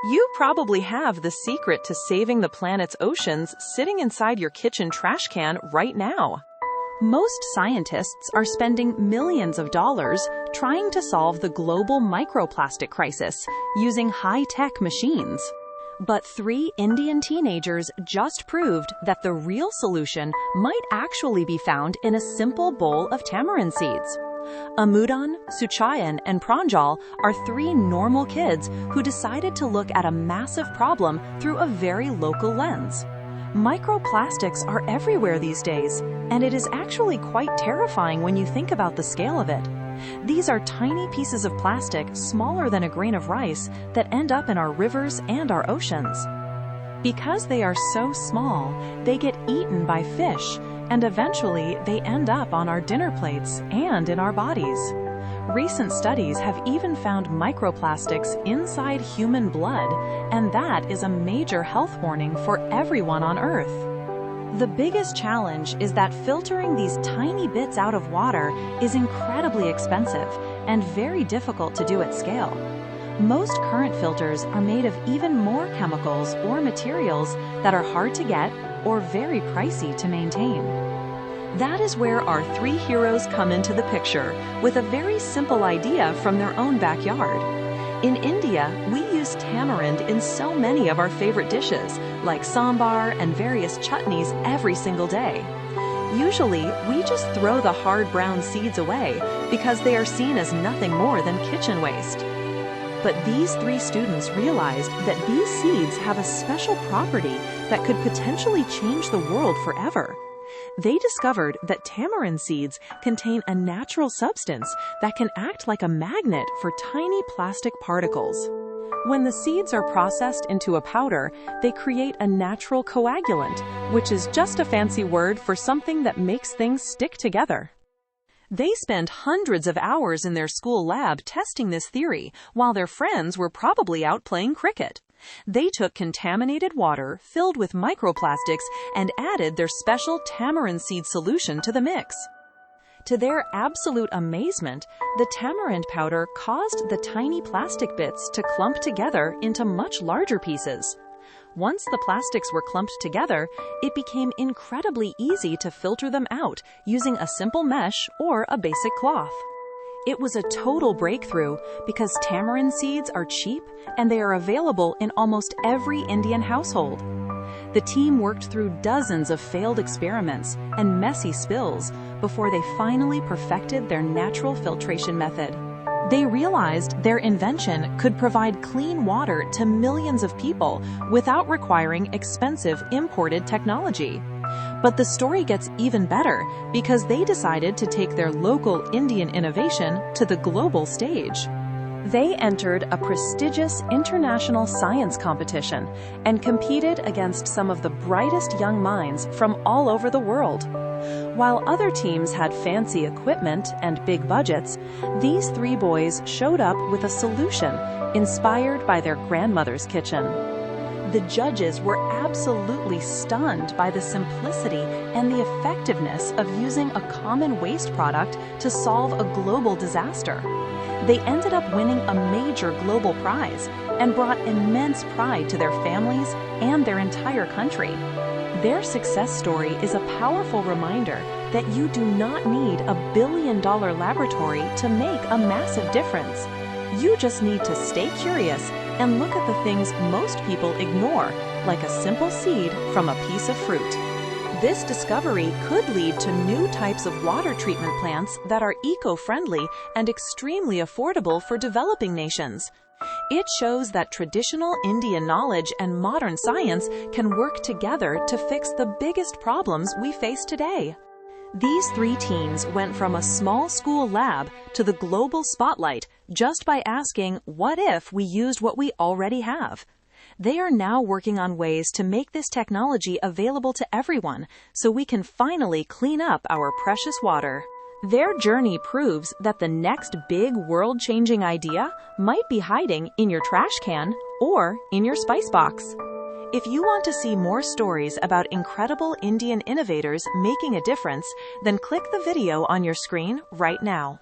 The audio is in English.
You probably have the secret to saving the planet's oceans sitting inside your kitchen trash can right now. Most scientists are spending millions of dollars trying to solve the global microplastic crisis using high-tech machines. But 3 Indian teenagers just proved that the real solution might actually be found in a simple bowl of tamarind seeds. Amudan, Suchayan, and Pranjal are 3 normal kids who decided to look at a massive problem through a very local lens. Microplastics are everywhere these days, and it is actually quite terrifying when you think about the scale of it. These are tiny pieces of plastic smaller than a grain of rice that end up in our rivers and our oceans. Because they are so small, they get eaten by fish, and eventually they end up on our dinner plates and in our bodies. Recent studies have even found microplastics inside human blood, and that is a major health warning for everyone on Earth. The biggest challenge is that filtering these tiny bits out of water is incredibly expensive and very difficult to do at scale. Most current filters are made of even more chemicals or materials that are hard to get or very pricey to maintain. That is where our 3 heroes come into the picture with a very simple idea from their own backyard. In India, we use tamarind in so many of our favorite dishes, like sambar and various chutneys every single day. Usually, we just throw the hard brown seeds away because they are seen as nothing more than kitchen waste. But these 3 students realized that these seeds have a special property that could potentially change the world forever. They discovered that tamarind seeds contain a natural substance that can act like a magnet for tiny plastic particles. When the seeds are processed into a powder, they create a natural coagulant, which is just a fancy word for something that makes things stick together. They spent hundreds of hours in their school lab testing this theory, while their friends were probably out playing cricket. They took contaminated water filled with microplastics and added their special tamarind seed solution to the mix. To their absolute amazement, the tamarind powder caused the tiny plastic bits to clump together into much larger pieces. Once the plastics were clumped together, it became incredibly easy to filter them out using a simple mesh or a basic cloth. It was a total breakthrough because tamarind seeds are cheap and they are available in almost every Indian household. The team worked through dozens of failed experiments and messy spills before they finally perfected their natural filtration method. They realized their invention could provide clean water to millions of people without requiring expensive imported technology. But the story gets even better because they decided to take their local Indian innovation to the global stage. They entered a prestigious international science competition and competed against some of the brightest young minds from all over the world. While other teams had fancy equipment and big budgets, these 3 boys showed up with a solution inspired by their grandmother's kitchen. The judges were absolutely stunned by the simplicity and the effectiveness of using a common waste product to solve a global disaster. They ended up winning a major global prize and brought immense pride to their families and their entire country. Their success story is a powerful reminder that you do not need a billion-dollar laboratory to make a massive difference. You just need to stay curious and look at the things most people ignore, like a simple seed from a piece of fruit. This discovery could lead to new types of water treatment plants that are eco-friendly and extremely affordable for developing nations. It shows that traditional Indian knowledge and modern science can work together to fix the biggest problems we face today. These 3 teens went from a small school lab to the global spotlight just by asking, what if we used what we already have? They are now working on ways to make this technology available to everyone so we can finally clean up our precious water. Their journey proves that the next big world-changing idea might be hiding in your trash can or in your spice box. If you want to see more stories about incredible Indian innovators making a difference, then click the video on your screen right now.